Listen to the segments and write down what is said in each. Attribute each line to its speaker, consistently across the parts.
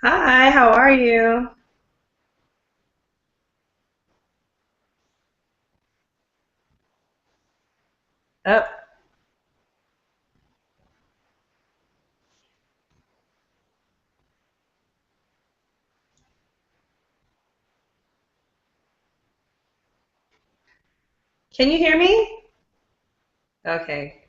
Speaker 1: Hi, how are you? Oh, can you hear me? Okay.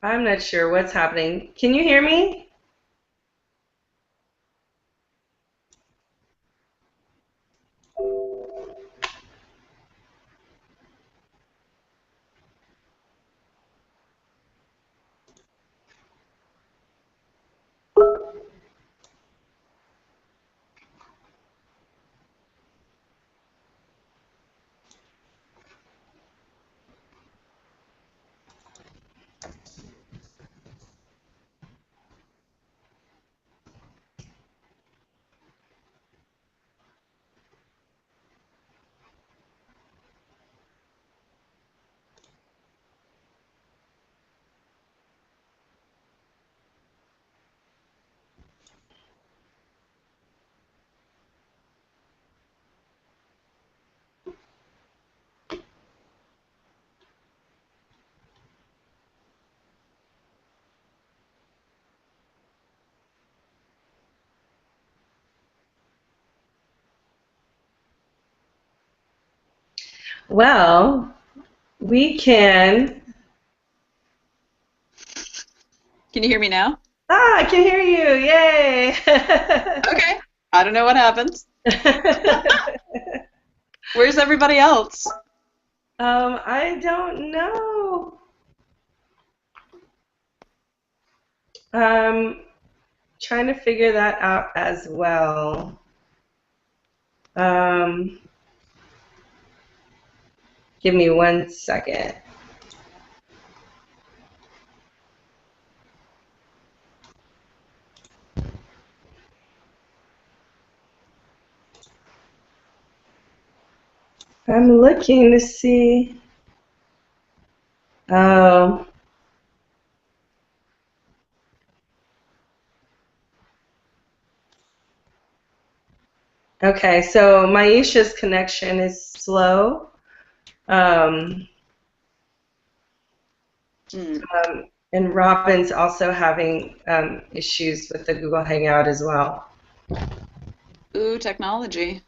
Speaker 1: I'm not sure what's happening. Can you hear me? Well, we can.
Speaker 2: Can you hear me now?
Speaker 1: I can hear you. Yay!
Speaker 2: Okay. I don't know what happens. Where's everybody else?
Speaker 1: I don't know. Trying to figure that out as well. Um, Give me 1 second. I'm looking to see. Oh, okay. So Maisha's connection is slow. Um,
Speaker 2: Hmm.
Speaker 1: and Robin's also having issues with the Google Hangout as well.
Speaker 2: Ooh, technology.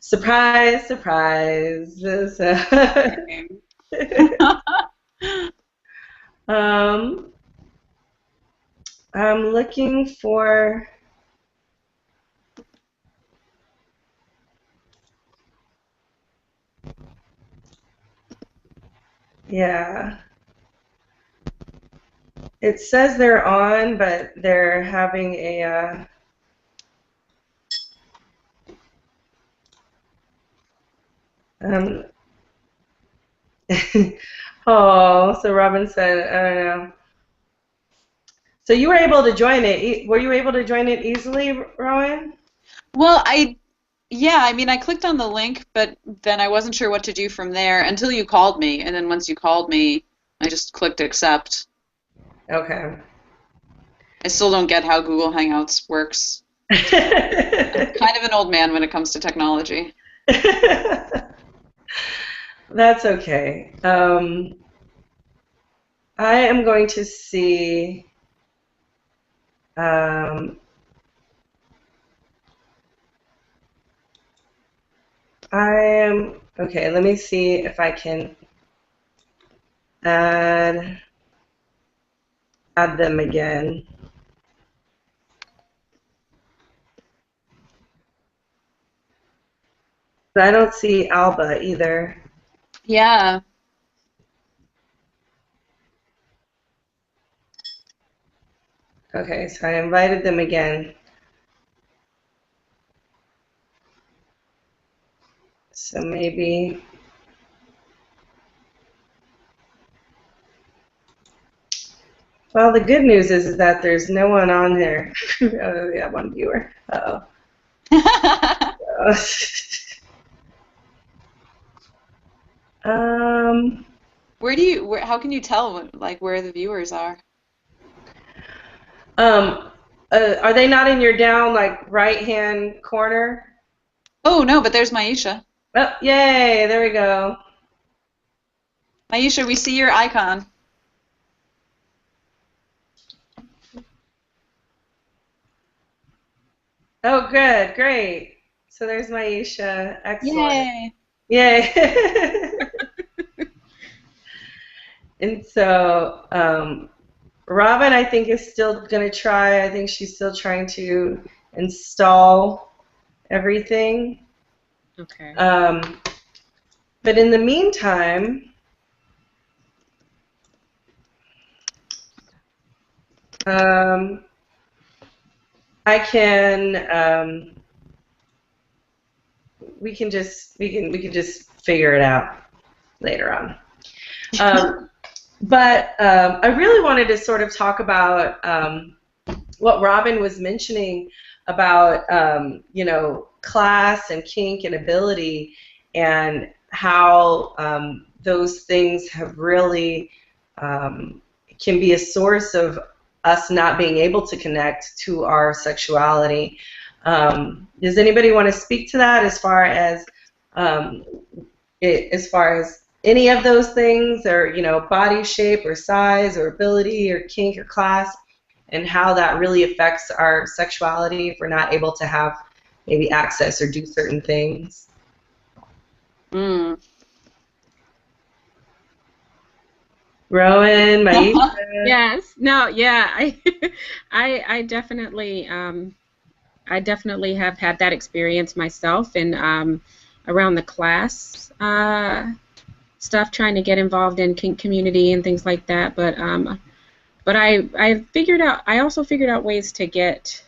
Speaker 1: Surprise, surprise.
Speaker 2: Same.
Speaker 1: um, I'm looking for, yeah. It says they're on, but they're having a, um, oh, so Robin said, I don't know. So you were able to join it. Were you able to join it easily, Rowan?
Speaker 2: Well, yeah, I mean, I clicked on the link, but then I wasn't sure what to do from there until you called me. And then once you called me, I just clicked accept.
Speaker 1: Okay.
Speaker 2: I still don't get how Google Hangouts works. I'm kind of an old man when it comes to technology.
Speaker 1: That's okay. I am going to see. Um, I am okay. Let me see if I can add add them again. But I don't see Alba either.
Speaker 2: Yeah.
Speaker 1: Okay, so I invited them again. So maybe. Well, the good news is that there's no one on there. Oh, we have one viewer. Uh-oh. um,
Speaker 2: How can you tell like where the viewers are?
Speaker 1: um, are they not in your down like right hand corner?
Speaker 2: Oh no, but there's Maisha.
Speaker 1: Oh, yay! There we go.
Speaker 2: Maisha, we see your icon.
Speaker 1: Oh, good, great. So there's Maisha. Excellent.
Speaker 2: Yay.
Speaker 1: Yay. And so, Robin, I think, is still going to try. I think she's still trying to install everything.
Speaker 3: Okay.
Speaker 1: But in the meantime, I can we can just figure it out later on. But I really wanted to sort of talk about what Robin was mentioning about class and kink and ability, and how those things have really can be a source of us not being able to connect to our sexuality. Does anybody want to speak to that as far as any of those things, or body shape or size or ability or kink or class, and how that really affects our sexuality if we're not able to have maybe access or do certain things?
Speaker 2: Mm.
Speaker 1: Rowan, Maisha.
Speaker 3: Yes. No. Yeah. I definitely have had that experience myself, and around the class stuff, trying to get involved in kink community and things like that. But I also figured out ways to get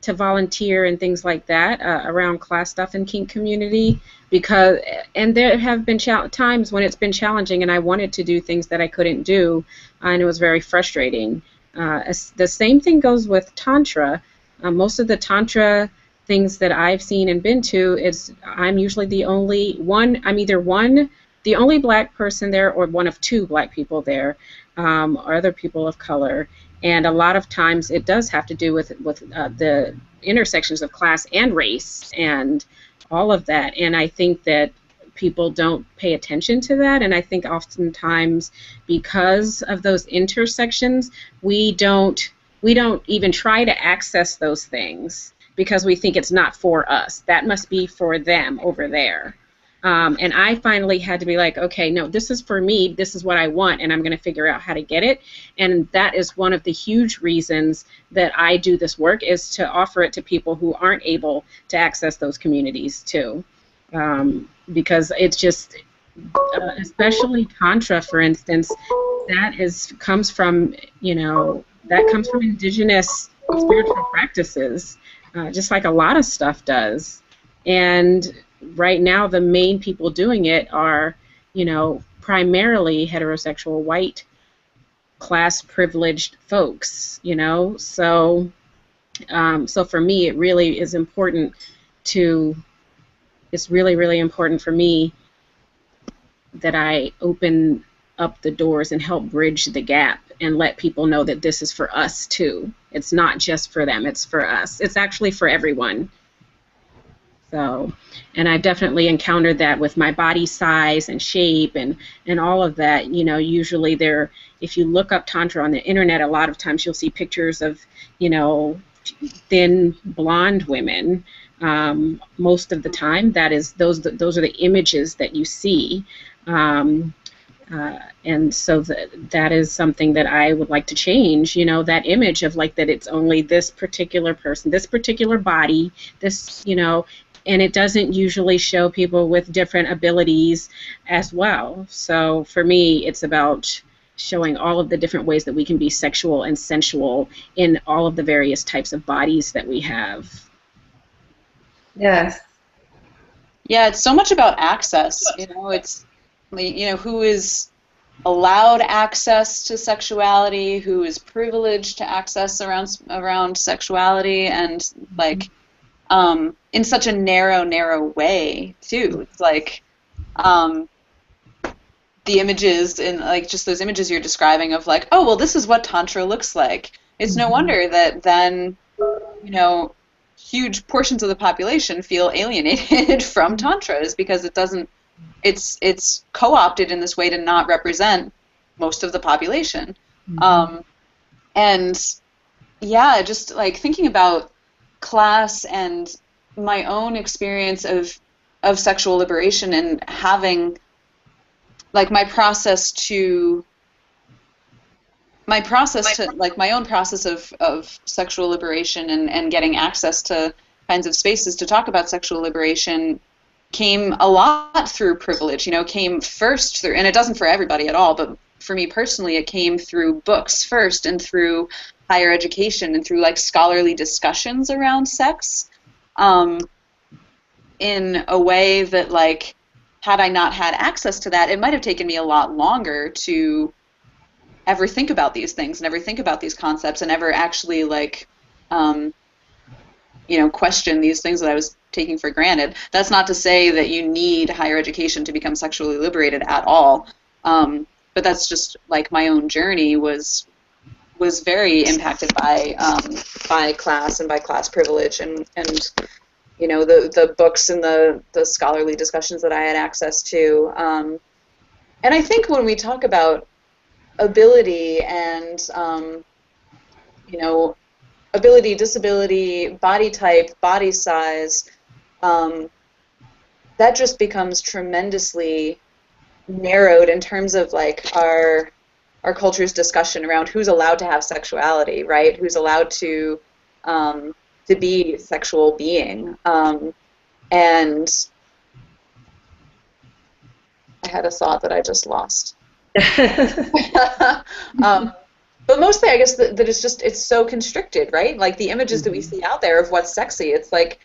Speaker 3: to volunteer and things like that around class stuff and kink community, and there have been times when it's been challenging and I wanted to do things that I couldn't do, and it was very frustrating. The same thing goes with Tantra. Most of the Tantra things that I've seen and been to, I'm usually the only one. I'm either the only black person there, or one of two black people there, or other people of color. And a lot of times it does have to do with the intersections of class and race and all of that. And I think that people don't pay attention to that. And I think oftentimes because of those intersections, we don't even try to access those things because we think it's not for us. That must be for them over there. And I finally had to be like, okay, no, this is for me. This is what I want, and I'm going to figure out how to get it. And that is one of the huge reasons that I do this work, is to offer it to people who aren't able to access those communities too. Because it's just, especially Tantra, for instance, comes from indigenous spiritual practices, just like a lot of stuff does. And right now, the main people doing it are, primarily heterosexual, white, class-privileged folks. So for me, it really is important it's really, really important for me that I open up the doors and help bridge the gap and let people know that this is for us too. It's not just for them, it's for us. It's actually for everyone. So, and I've definitely encountered that with my body size and shape and all of that. Usually if you look up Tantra on the internet, a lot of times you'll see pictures of, thin blonde women. Most of the time, those are the images that you see. And so that is something that I would like to change, that image of like that it's only this particular person, this particular body, this, and it doesn't usually show people with different abilities as well. So for me, it's about showing all of the different ways that we can be sexual and sensual in all of the various types of bodies that we have.
Speaker 1: Yes.
Speaker 2: Yeah, it's so much about access. It's who is allowed access to sexuality, who is privileged to access around sexuality, and like in such a narrow way too. It's like the images and like just those images you're describing of like, oh well, this is what tantra looks like. It's no wonder that then, you know, huge portions of the population feel alienated from tantra, is because it doesn't, it's co-opted in this way to not represent most of the population. And yeah, just like thinking about class and my own experience of sexual liberation and having like my own process of sexual liberation and getting access to kinds of spaces to talk about sexual liberation came a lot through privilege, you know, came first through, and it doesn't for everybody at all, but for me personally, it came through books first and through higher education and through like scholarly discussions around sex, in a way that like, had I not had access to that, it might have taken me a lot longer to ever think about these things and ever think about these concepts and ever actually like, you know, question these things that I was taking for granted. That's not to say that you need higher education to become sexually liberated at all. But that's just like my own journey was very impacted by class and by class privilege and you know, the books and the scholarly discussions that I had access to. And I think when we talk about ability and, you know, ability, disability, body type, body size, that just becomes tremendously narrowed in terms of like our culture's discussion around who's allowed to have sexuality, right? Who's allowed to be a sexual being. And I had a thought that I just lost. But mostly, I guess that it's so constricted, right? Like the images that we see out there of what's sexy, it's like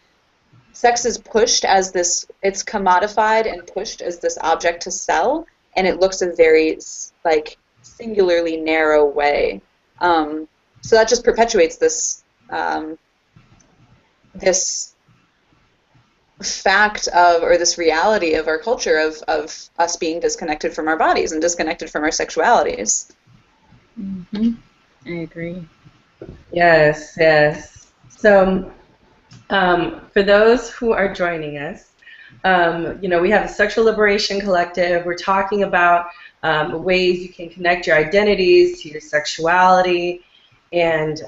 Speaker 2: sex is pushed as this, it's commodified and pushed as this object to sell, and it looks a very like singularly narrow way. So that just perpetuates this this fact of, or this reality of our culture of us being disconnected from our bodies and disconnected from our sexualities.
Speaker 3: I agree.
Speaker 1: Yes, yes. So, for those who are joining us, you know, we have the Sexual Liberation Collective. We're talking about ways you can connect your identities to your sexuality. And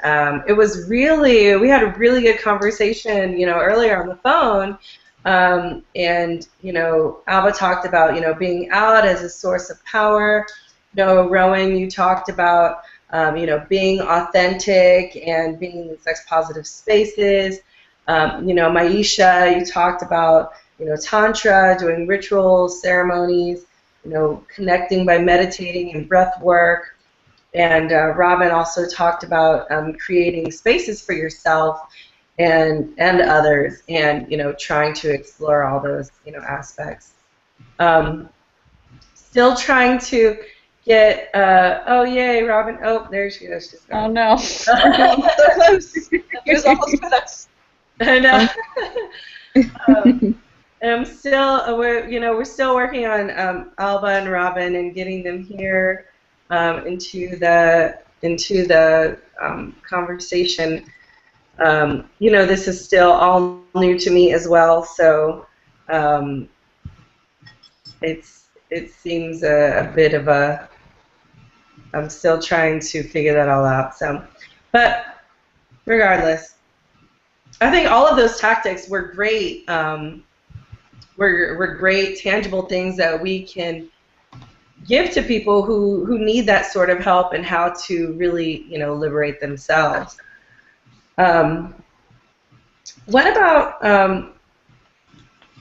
Speaker 1: it was really, we had a really good conversation, you know, earlier on the phone. And, you know, Alba talked about, you know, being out as a source of power. You know, Rowan, you talked about, you know, being authentic and being in sex-positive spaces. You know, Maisha, you talked about, you know, Tantra, doing rituals, ceremonies, you know, connecting by meditating and breath work. And Robin also talked about creating spaces for yourself and others, and you know, trying to explore all those, you know, aspects. Still trying to get. Oh yay, Robin! Oh, there she goes. She's gone.
Speaker 2: Oh no! So close. It was almost with us.
Speaker 1: I know. And I'm still, we're still working on Alba and Robin and getting them here into the conversation. You know, this is still all new to me as well, so it seems a bit of a. I'm still trying to figure that all out. So, but regardless, I think all of those tactics were great. Were great, tangible things that we can give to people who need that sort of help and how to really, you know, liberate themselves. What about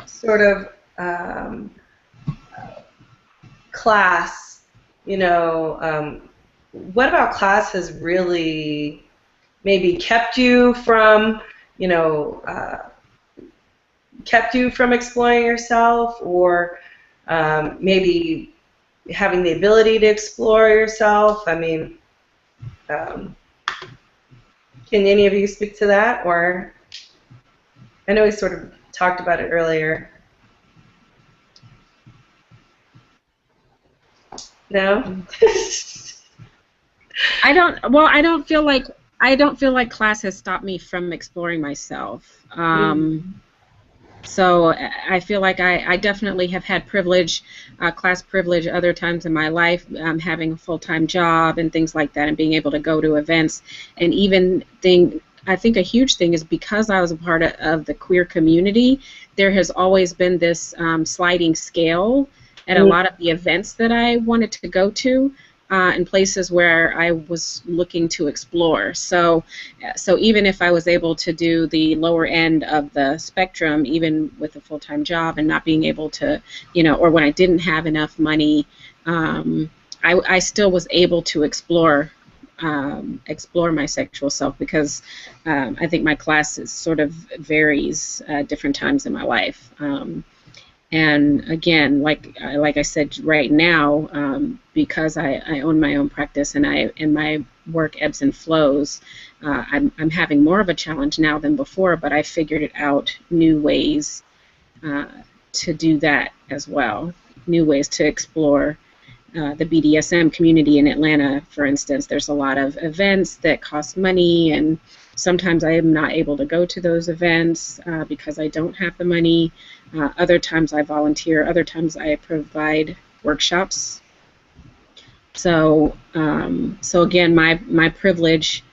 Speaker 1: sort of class? You know, what about class has really maybe kept you from, you know, kept you from exploring yourself, or maybe having the ability to explore yourself? I mean, can any of you speak to that? Or I know we sort of talked about it earlier. No?
Speaker 3: I don't feel like class has stopped me from exploring myself. So I feel like I definitely have had privilege, class privilege, other times in my life, having a full-time job and things like that, and being able to go to events, and even I think a huge thing is because I was a part of the queer community, there has always been this sliding scale at a lot of the events that I wanted to go to. In places where I was looking to explore. So even if I was able to do the lower end of the spectrum, even with a full-time job and not being able to, or when I didn't have enough money, I still was able to explore my sexual self, because I think my class sort of varies different times in my life. And again, like I said, right now, because I own my own practice and my work ebbs and flows, I'm having more of a challenge now than before. But I figured out new ways to do that as well. New ways to explore the BDSM community in Atlanta, for instance. There's a lot of events that cost money, and sometimes I am not able to go to those events because I don't have the money. Other times I volunteer. Other times I provide workshops. So again, my privilege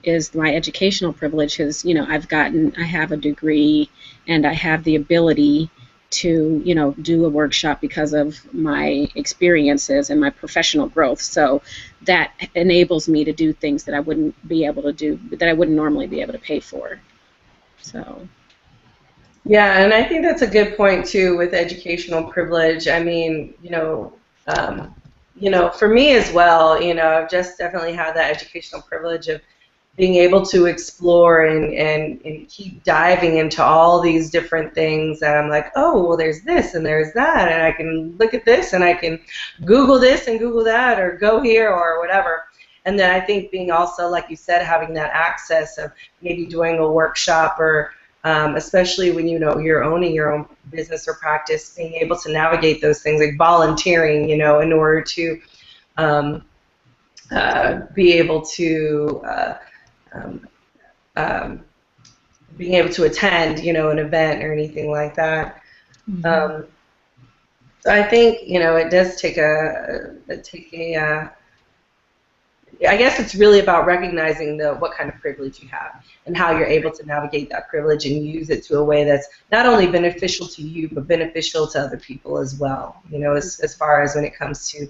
Speaker 3: is my educational privilege. Is I have a degree and I have the ability to do a workshop because of my experiences and my professional growth. So that enables me to do things that I wouldn't be able to do, that I wouldn't normally be able to pay for. So.
Speaker 1: Yeah, and I think that's a good point too with educational privilege. I mean, for me as well, I've just definitely had that educational privilege of being able to explore and keep diving into all these different things that I'm like, oh, well, there's this and there's that, and I can look at this and I can Google this and Google that, or go here or whatever. And then I think being also, like you said, having that access of maybe doing a workshop, or especially when you're owning your own business or practice, being able to navigate those things, like volunteering, in order to be able to being able to attend, an event or anything like that. So I think, it does take I guess it's really about recognizing what kind of privilege you have and how you're able to navigate that privilege and use it to a way that's not only beneficial to you, but beneficial to other people as well, as far as when it comes to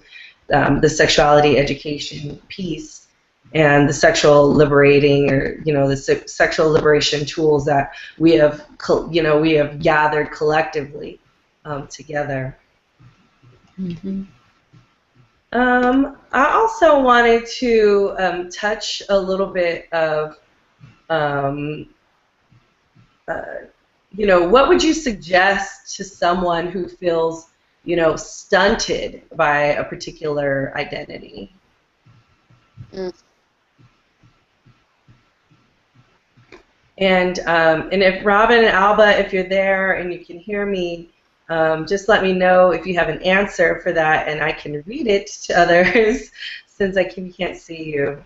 Speaker 1: the sexuality education piece and the sexual liberating, or the sexual liberation tools that we have gathered collectively together. I also wanted to touch a little bit of what would you suggest to someone who feels stunted by a particular identity? And if Robin and Alba, if you're there and you can hear me, just let me know if you have an answer for that, and I can read it to others since I can't see you.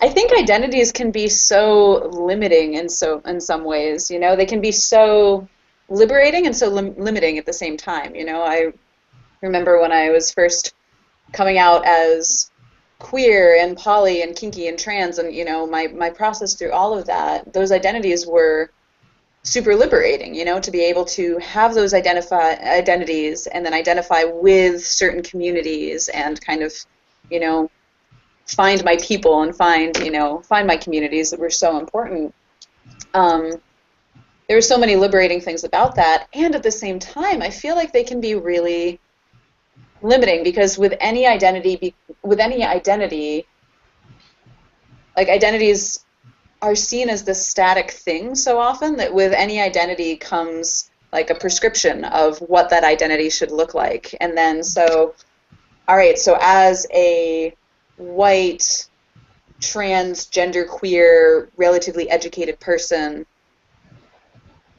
Speaker 2: I think identities can be so limiting in some ways. They can be so liberating and so limiting at the same time. I remember when I was first coming out as queer and poly and kinky and trans, and my process through all of that, those identities were super liberating, to be able to have those identities and then identify with certain communities and kind of, find my people and find my communities that were so important. There were so many liberating things about that, and at the same time, I feel like they can be really limiting, because with any identity, like, identities are seen as this static thing so often, that with any identity comes like a prescription of what that identity should look like. And then so as a white transgender, queer, relatively educated person,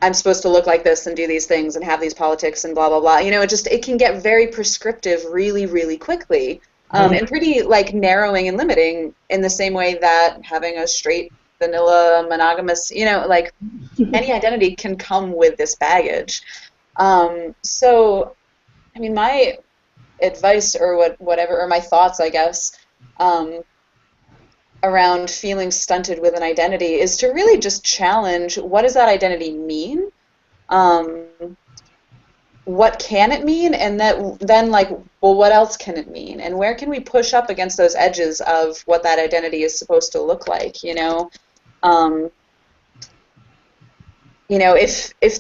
Speaker 2: I'm supposed to look like this and do these things and have these politics and blah blah blah. It can get very prescriptive really, really quickly, and pretty like narrowing and limiting in the same way that having a straight, vanilla, monogamous, like any identity can come with this baggage. So, I mean, my advice or whatever, or my thoughts, I guess, around feeling stunted with an identity is to really just challenge, what does that identity mean? What can it mean? And then, like, well, what else can it mean? And where can we push up against those edges of what that identity is supposed to look like? If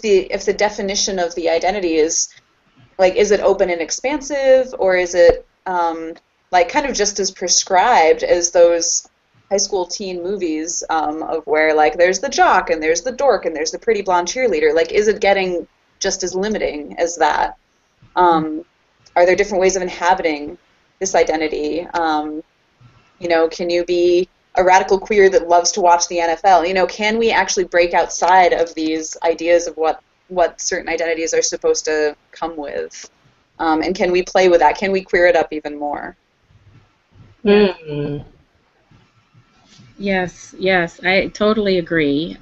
Speaker 2: the definition of the identity is, like, is it open and expansive, or is it like kind of just as prescribed as those high school teen movies of where, like, there's the jock and there's the dork and there's the pretty blonde cheerleader? Like, is it getting just as limiting as that? Are there different ways of inhabiting this identity? Can you be a radical queer that loves to watch the NFL? Can we actually break outside of these ideas of what certain identities are supposed to come with? And can we play with that? Can we queer it up even more?
Speaker 1: Mm.
Speaker 3: Yes, I totally agree.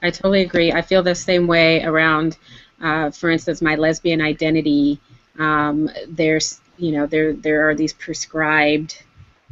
Speaker 3: I feel the same way around, for instance, my lesbian identity. There's, there are these prescribed,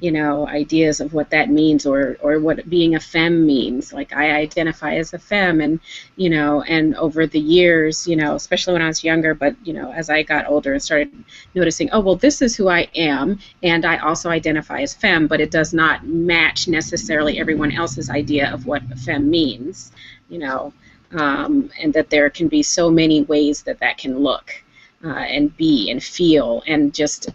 Speaker 3: ideas of what that means, or what being a femme means. Like, I identify as a femme, and, and over the years, especially when I was younger, but, as I got older and started noticing, oh, well, this is who I am, and I also identify as femme, but it does not match necessarily everyone else's idea of what femme means, and that there can be so many ways that can look and be and feel, and just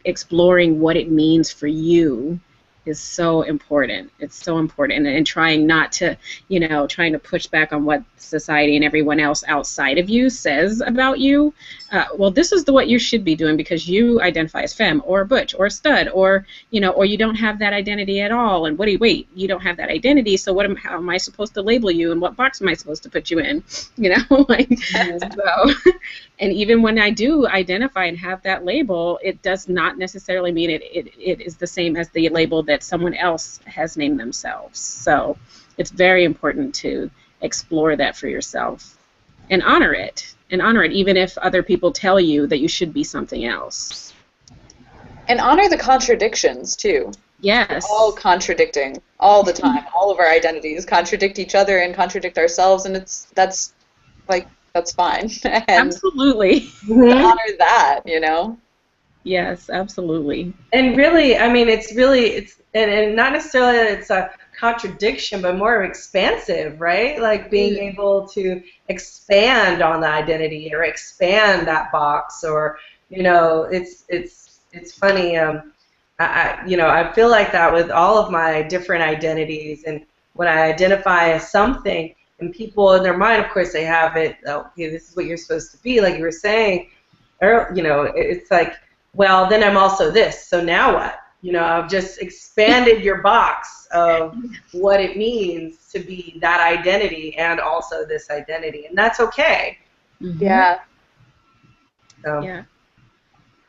Speaker 3: exploring what it means for you is so important. It's so important, and trying not to, trying to push back on what society and everyone else outside of you says about you. Well, this is what you should be doing because you identify as femme or butch or stud, or or you don't have that identity at all. And wait, you don't have that identity, so how am I supposed to label you, and what box am I supposed to put you in? Like, so. And even when I do identify and have that label, it does not necessarily mean it is the same as the label that someone else has named themselves. So it's very important to explore that for yourself and honor it, even if other people tell you that you should be something else.
Speaker 2: And honor the contradictions, too.
Speaker 3: Yes.
Speaker 2: We're all contradicting all the time. All of our identities contradict each other and contradict ourselves, and that's fine. And
Speaker 3: absolutely.
Speaker 2: To honor that,
Speaker 3: Yes, absolutely.
Speaker 1: And really, I mean, it's and not necessarily that it's a contradiction, but more expansive, right? Like being able to expand on the identity or expand that box, or it's funny. I feel like that with all of my different identities, and when I identify as something, and people in their mind, of course, they have it. Okay, this is what you're supposed to be, like you were saying. Or it's like, well, then I'm also this. So now what? I've just expanded your box of what it means to be that identity and also this identity, and that's okay.
Speaker 3: Mm-hmm.
Speaker 2: Yeah.
Speaker 1: So.
Speaker 3: Yeah.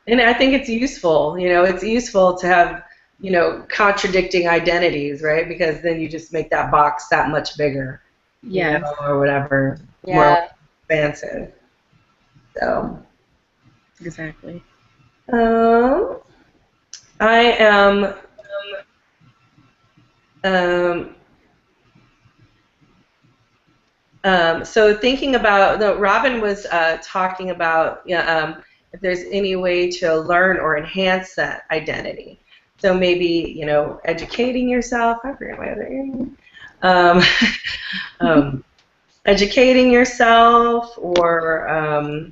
Speaker 1: And I think it's useful. It's useful to have contradicting identities, right? Because then you just make that box that much bigger.
Speaker 3: Yeah.
Speaker 1: Or whatever.
Speaker 2: Yeah.
Speaker 1: More expansive. So.
Speaker 3: Exactly.
Speaker 1: I am. So thinking about, Robin was talking about if there's any way to learn or enhance that identity. So maybe educating yourself. I forget my other name. Educating yourself, or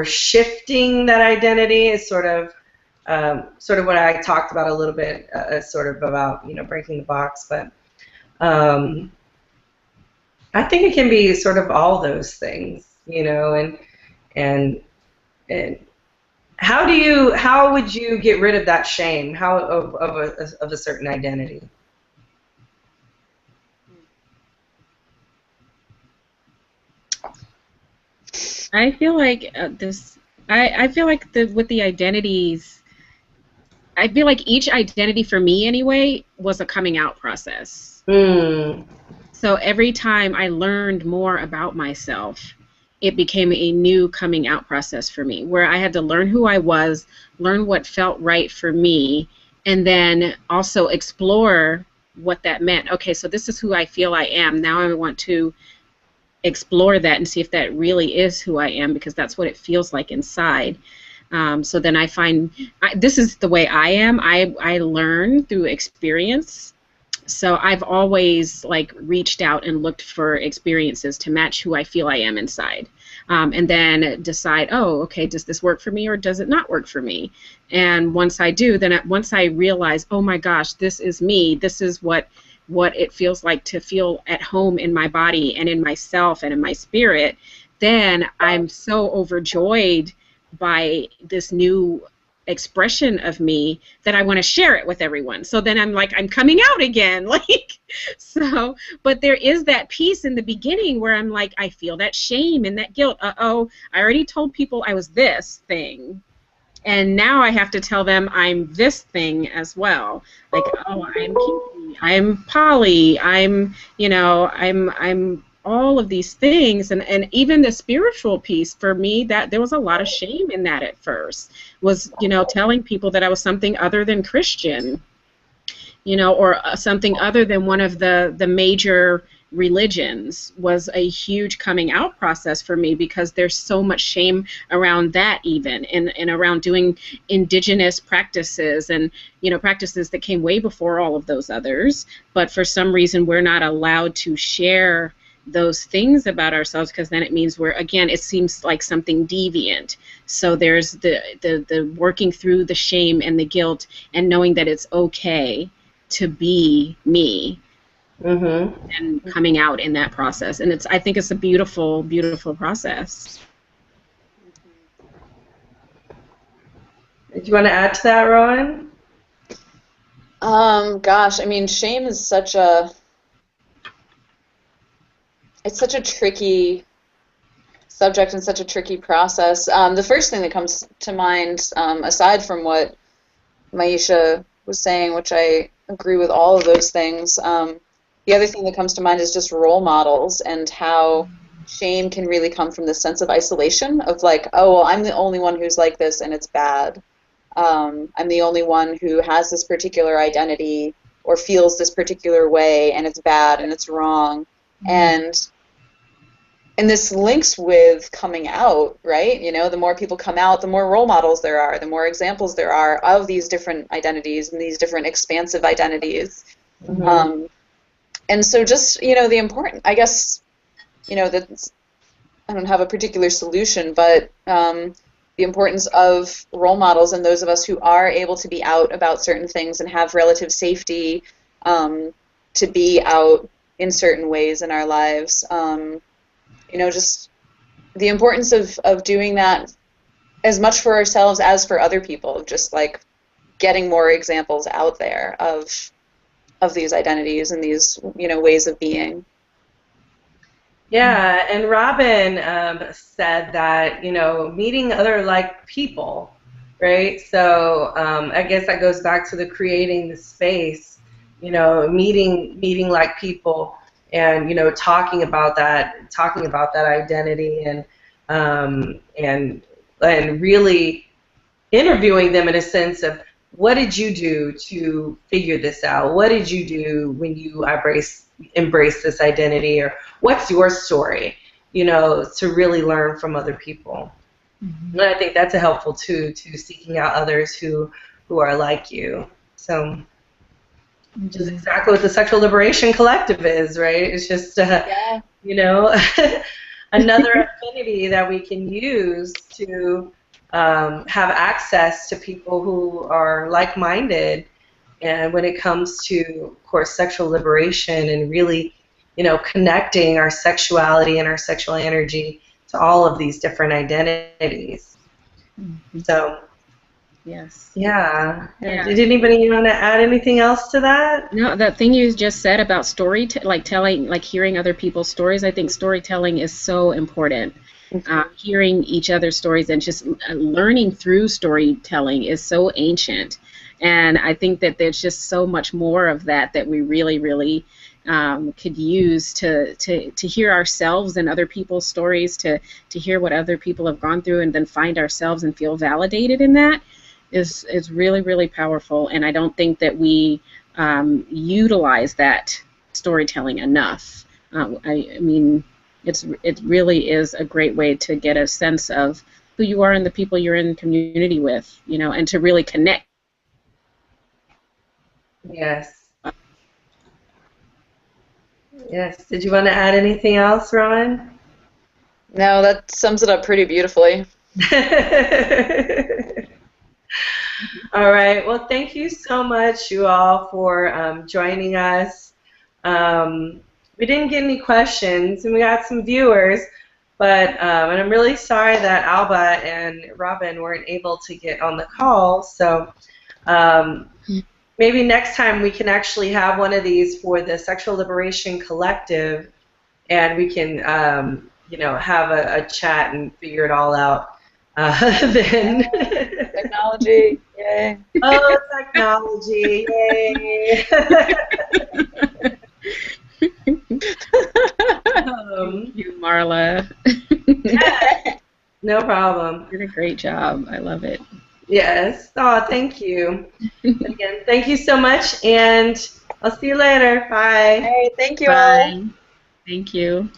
Speaker 1: shifting that identity is sort of what I talked about a little bit, sort of about breaking the box. But I think it can be sort of all those things, and how would you get rid of that shame of a certain identity?
Speaker 3: I feel like I feel like with the identities, I feel like each identity for me anyway was a coming out process.
Speaker 1: Mm.
Speaker 3: So every time I learned more about myself, it became a new coming out process for me, where I had to learn who I was, learn what felt right for me, and then also explore what that meant. Okay, so this is who I feel I am. Now I want to explore that and see if that really is who I am, because that's what it feels like inside. So then I find this is the way I am. I learn through experience. So I've always like reached out and looked for experiences to match who I feel I am inside, and then decide, oh, okay, does this work for me or does it not work for me? And once I do, then once I realize, oh my gosh, this is me. This is what it feels like to feel at home in my body and in myself and in my spirit. Then I'm so overjoyed by this new expression of me that I want to share it with everyone. So then I'm like, I'm coming out again. Like, so, but there is that piece in the beginning where I'm like, I feel that shame and that guilt. Uh-oh, I already told people I was this thing. And now I have to tell them I'm this thing as well. Like, oh, I'm kinky, I'm poly, I'm all of these things, and even the spiritual piece for me, that there was a lot of shame in that at first. Was telling people that I was something other than Christian, or something other than one of the major religions was a huge coming out process for me, because there's so much shame around that, even and around doing indigenous practices and practices that came way before all of those others, but for some reason we're not allowed to share those things about ourselves, because then it means it seems like something deviant. So there's the working through the shame and the guilt and knowing that it's okay to be me.
Speaker 1: Mm-hmm.
Speaker 3: And coming out in that process, and I think it's a beautiful, beautiful process.
Speaker 1: Do you want to add to that, Rowan?
Speaker 2: Gosh, I mean, shame is such a tricky subject and such a tricky process. The first thing that comes to mind, aside from what Maisha was saying, which I agree with all of those things, the other thing that comes to mind is just role models, and how shame can really come from this sense of isolation of like, oh, well, I'm the only one who's like this and it's bad. I'm the only one who has this particular identity or feels this particular way, and it's bad and it's wrong. And this links with coming out, right? The more people come out, the more role models there are, the more examples there are of these different identities and these different expansive identities.
Speaker 1: Mm-hmm.
Speaker 2: And so just, the important, I guess, that I don't have a particular solution, but the importance of role models and those of us who are able to be out about certain things and have relative safety to be out in certain ways in our lives. Just the importance of doing that as much for ourselves as for other people, just like getting more examples out there of these identities and these, ways of being.
Speaker 1: Yeah, and Robin said that, meeting other like people, right? So I guess that goes back to the creating the space, meeting like people, and talking about that identity, and really interviewing them in a sense of, what did you do to figure this out? What did you do when you embrace this identity? Or what's your story? To really learn from other people. Mm-hmm. And I think that's a helpful too, to seeking out others who are like you. So, which is exactly what the Sexual Liberation Collective is, right? It's just, another affinity that we can use to have access to people who are like-minded, and when it comes to, of course, sexual liberation and really, connecting our sexuality and our sexual energy to all of these different identities. Mm-hmm. So
Speaker 3: Yes.
Speaker 1: Yeah.
Speaker 3: Yeah.
Speaker 1: Did anybody want to add anything else to that?
Speaker 3: No, that thing you just said about like telling, like hearing other people's stories, I think storytelling is so important. Hearing each other's stories and just learning through storytelling is so ancient. And I think that there's just so much more of that that we really, really could use to hear ourselves and other people's stories, to hear what other people have gone through, and then find ourselves and feel validated in that is really, really powerful. And I don't think that we utilize that storytelling enough. I mean, it really is a great way to get a sense of who you are and the people you're in community with, you know, and to really connect.
Speaker 1: Yes. Yes. Did you want to add anything else, Ron?
Speaker 2: No, that sums it up pretty beautifully.
Speaker 1: All right. Well, thank you so much, you all, for joining us. We didn't get any questions, and we got some viewers, but and I'm really sorry that Alba and Robin weren't able to get on the call. So maybe next time we can actually have one of these for the Sexual Liberation Collective, and we can you know, have a chat and figure it all out. Then.
Speaker 2: Technology, yay.
Speaker 1: Oh, technology, yay.
Speaker 3: Thank you, Marla.
Speaker 1: Yeah, no problem.
Speaker 3: You did a great job. I love it.
Speaker 1: Yes. Oh, thank you. Again, thank you so much, and I'll see you later. Bye.
Speaker 2: Hey, thank you all.
Speaker 3: Bye. Thank you.